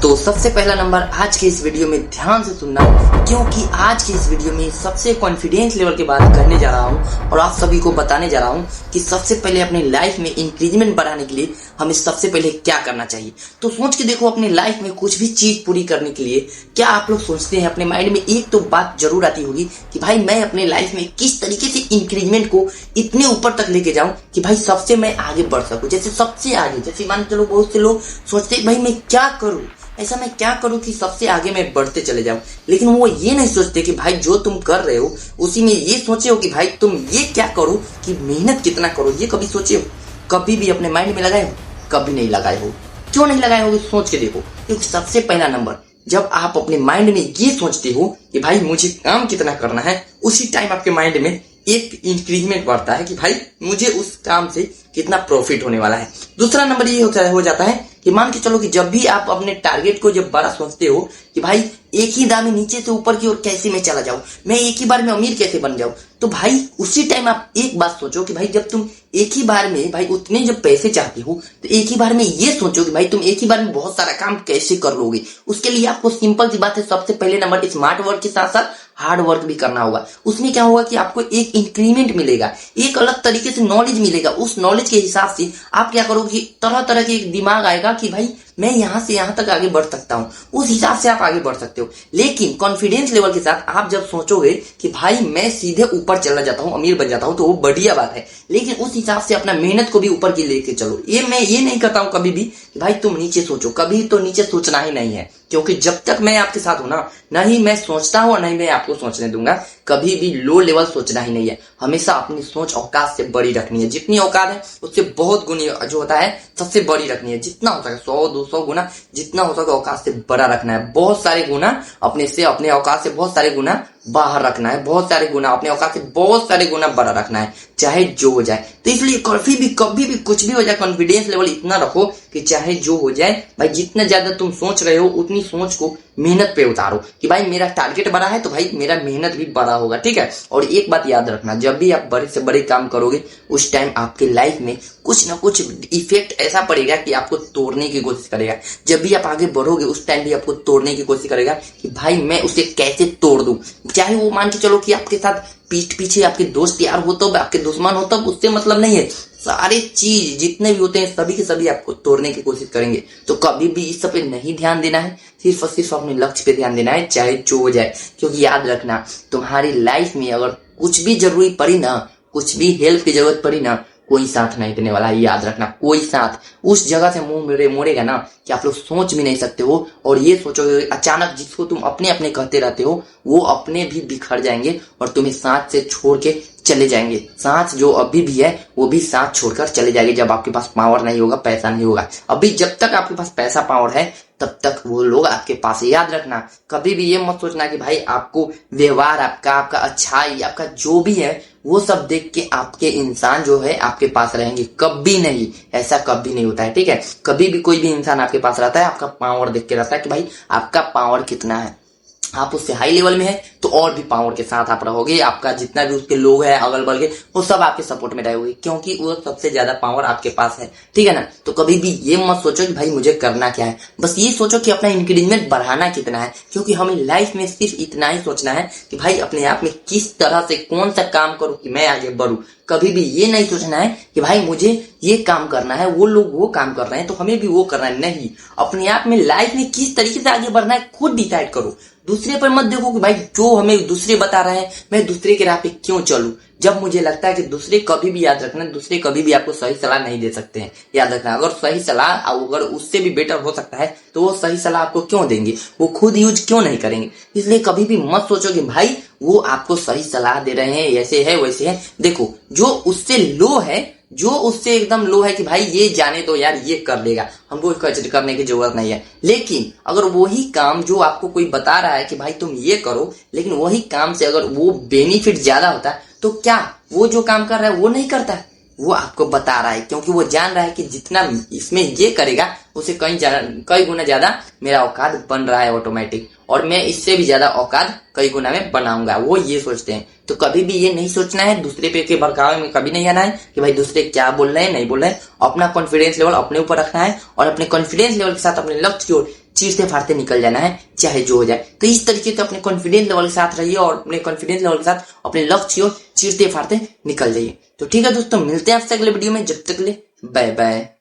तो सबसे पहला नंबर आज के इस वीडियो में ध्यान से सुनना, क्योंकि आज के इस वीडियो में सबसे कॉन्फिडेंस लेवल की बात करने जा रहा हूं और आप सभी को बताने जा रहा हूं कि सबसे पहले अपनी लाइफ में इंक्रीजमेंट बढ़ाने के लिए हमें सबसे पहले क्या करना चाहिए। तो सोच के देखो, अपनी लाइफ में कुछ भी चीज पूरी करने के लिए क्या आप लोग सोचते हैं? अपने माइंड में एक तो बात जरूर आती होगी कि भाई मैं अपने लाइफ में किस तरीके से इंक्रीजमेंट को इतने ऊपर तक लेके जाऊं कि भाई सबसे मैं आगे बढ़ सकूं। जैसे सबसे आगे, जैसे मान चलो बहुत से लोग सोचते हैं भाई मैं क्या करूं, ऐसा मैं क्या करूं कि सबसे आगे मैं बढ़ते चले जाऊं। लेकिन वो ये नहीं सोचते कि भाई जो तुम कर रहे हो उसी में ये सोचे हो कि भाई तुम ये क्या करो कि मेहनत कितना करो। ये कभी सोचे हो? कभी भी अपने माइंड में लगाए हो? कभी नहीं लगाए हो। क्यों नहीं लगाए हो? सोच के देखो। क्योंकि सबसे पहला नंबर, जब आप अपने माइंड में ये सोचते हो कि भाई मुझे काम कितना करना है, उसी टाइम आपके माइंड में एक इंक्रीजमेंट बढ़ता है कि भाई मुझे उस काम से कितना प्रॉफिट होने वाला है। दूसरा नंबर ये हो जाता है कि मान के चलो कि जब भी आप अपने टारगेट को जब बड़ा सोचते हो कि भाई एक ही दाम में नीचे से ऊपर की ओर कैसे मैं चला जाऊं, मैं एक ही बार में अमीर कैसे बन जाऊं, तो भाई उसी टाइम आप एक बात सोचो कि भाई जब तुम एक ही बार में भाई उतने जब पैसे चाहते हो तो एक ही बार में ये सोचो कि भाई तुम एक ही बार में बहुत सारा काम कैसे कर लोगे। उसके लिए आपको सिंपल सी बात है, सबसे पहले नंबर स्मार्ट वर्क के साथ साथ हार्ड वर्क भी करना होगा। उसमें क्या होगा कि आपको एक इंक्रीमेंट मिलेगा, एक अलग तरीके से नॉलेज मिलेगा। उस नॉलेज के हिसाब से आप क्या करोगे कि तरह तरह के एक दिमाग आएगा कि भाई मैं यहां से यहां तक आगे बढ़ सकता हूं। उस हिसाब से आप आगे बढ़ सकते हो। लेकिन कॉन्फिडेंस लेवल के साथ आप जब सोचोगे कि भाई मैं सीधे ऊपर चला जाता हूं, अमीर बन जाता हूं, तो वो बढ़िया बात है। लेकिन उस हिसाब से अपना मेहनत को भी ऊपर की लेके चलो। मैं ये नहीं कहता हूं कभी भी कि भाई तुम नीचे सोचो, कभी तो नीचे सोचना ही नहीं है। क्योंकि जब तक मैं आपके साथ हूं ना ही मैं सोचता हूं और नहीं मैं आपको सोचने दूंगा। कभी भी लो लेवल सोचना ही नहीं है। हमेशा अपनी सोच औकात से बड़ी रखनी है। जितनी औकात है उससे बहुत गुनी जो होता है सबसे बड़ी रखनी है। जितना हो सके 100-200 गुना जितना हो सके औकात से बड़ा रखना है। बहुत सारे गुना अपने औकात से बहुत सारे गुना बाहर रखना है। बहुत सारे गुना अपने औकात से बहुत सारे गुना बड़ा रखना है, चाहे जो हो जाए। तो इसलिए कभी भी कुछ भी हो जाए, कॉन्फिडेंस लेवल इतना रखो कि चाहे जो हो जाए भाई, जितना ज्यादा तुम सोच रहे हो उतनी सोच को मेहनत पे उतारो कि भाई मेरा टारगेट बड़ा है तो भाई मेरा मेहनत भी बड़ा होगा। ठीक है। और एक बात याद रखना, जब भी आप बड़े से बड़े काम करोगे उस टाइम आपके लाइफ में कुछ ना कुछ इफेक्ट ऐसा पड़ेगा कि आपको तोड़ने की कोशिश करेगा। जब भी आप आगे बढ़ोगे उस टाइम भी आपको तोड़ने की कोशिश करेगा कि भाई मैं उसे कैसे तोड़ दूं। चाहे वो मान के चलो कि आपके साथ पीठ पीछे आपके दोस्त यार हो तब, आपके दुश्मन हो तब, उससे मतलब नहीं है। सारे चीज जितने भी होते हैं सभी के सभी आपको तोड़ने की कोशिश करेंगे। तो कभी भी इस सब पे नहीं ध्यान देना है, सिर्फ और सिर्फ अपने लक्ष्य पे ध्यान देना है, चाहे जो हो जाए। क्योंकि याद रखना, तुम्हारी लाइफ में अगर कुछ भी जरूरी पड़ी ना, कुछ भी हेल्प की जरूरत पड़ी ना, कोई साथ नहीं देने वाला है। याद रखना, कोई साथ उस जगह से मुंह मोड़ेगा ना कि आप लोग सोच भी नहीं सकते हो। और ये सोचोगे अचानक जिसको तुम अपने अपने कहते रहते हो वो अपने भी बिखर जाएंगे और तुम्हें साथ से छोड़ के चले जाएंगे। साथ जो अभी भी है वो भी साथ छोड़कर चले जाएंगे जब आपके पास पावर नहीं होगा, पैसा नहीं होगा। अभी जब तक आपके पास पैसा पावर है तब तक वो लोग आपके पास है। याद रखना, कभी भी ये मत सोचना कि भाई आपको व्यवहार आपका अच्छाई आपका जो भी है वो सब देख के आपके इंसान जो है आपके पास रहेंगे। कभी नहीं, ऐसा कभी नहीं होता है। ठीक है। कभी भी कोई भी इंसान आपके पास रहता है आपका पावर देख के रहता है कि भाई आपका पावर कितना है। आप उससे हाई लेवल में है तो और भी पावर के साथ आप रहोगे। आपका जितना भी उसके लोग हैं अगल बगल के वो सब आपके सपोर्ट में रहेंगे, क्योंकि वो सबसे ज्यादा पावर आपके पास है। ठीक है ना। तो कभी भी ये मत सोचो कि भाई मुझे करना क्या है, बस ये सोचो कि अपना इंक्रीजमेंट बढ़ाना कितना है। क्योंकि हमें लाइफ में सिर्फ इतना ही सोचना है कि भाई अपने आप में किस तरह से कौन सा काम करूं कि मैं आगे बढ़ूं। कभी भी ये नहीं सोचना है कि भाई मुझे ये काम करना है, वो लोग वो काम कर रहे हैं तो हमें भी वो करना है। नहीं, अपने आप में लाइफ में किस तरीके से आगे बढ़ना है खुद डिसाइड करो। दूसरे पर मत देखो कि भाई जो हमें दूसरे बता रहे हैं मैं दूसरे के राह पे क्यों चलूं। जब मुझे लगता है कि दूसरे कभी भी, याद रखना, दूसरे कभी भी आपको सही सलाह नहीं दे सकते हैं। याद रखना, अगर सही सलाह अगर उससे भी बेटर हो सकता है तो वो सही सलाह आपको क्यों देंगे, वो खुद यूज क्यों नहीं करेंगे। इसलिए कभी भी मत सोचो कि भाई वो आपको सही सलाह दे रहे हैं, ऐसे है वैसे है। देखो, जो उससे लो है, जो उससे एकदम लो है कि भाई ये जाने दो यार, ये कर लेगा, हमको करने की जरूरत नहीं है। लेकिन अगर वही काम जो आपको कोई बता रहा है कि भाई तुम ये करो, लेकिन वही काम से अगर वो बेनिफिट ज्यादा होता है तो क्या वो जो काम कर रहा है वो नहीं करता है? वो आपको बता रहा है क्योंकि वो जान रहा है कि जितना इसमें ये करेगा उसे कई गुना ज्यादा मेरा औकात बन रहा है ऑटोमेटिक, और मैं इससे भी ज्यादा औकात कई गुना में बनाऊंगा। वो ये सोचते हैं। तो कभी भी ये नहीं सोचना है, दूसरे पे के भड़कावे में कभी नहीं आना है कि भाई दूसरे क्या बोल रहे हैं नहीं बोल रहे हैं। अपना कॉन्फिडेंस लेवल अपने ऊपर रखना है और अपने कॉन्फिडेंस लेवल के साथ अपने लक्ष्य की ओर चीरते फाड़ते निकल जाना है, चाहे जो हो जाए। तो इस तरीके से अपने कॉन्फिडेंस लेवल के साथ रहिए और अपने कॉन्फिडेंस लेवल के साथ अपने लक्ष्य को चीरते फाड़ते निकल जाइए। तो ठीक है दोस्तों, मिलते हैं आपसे अगले वीडियो में, जब तक के लिए बाय बाय।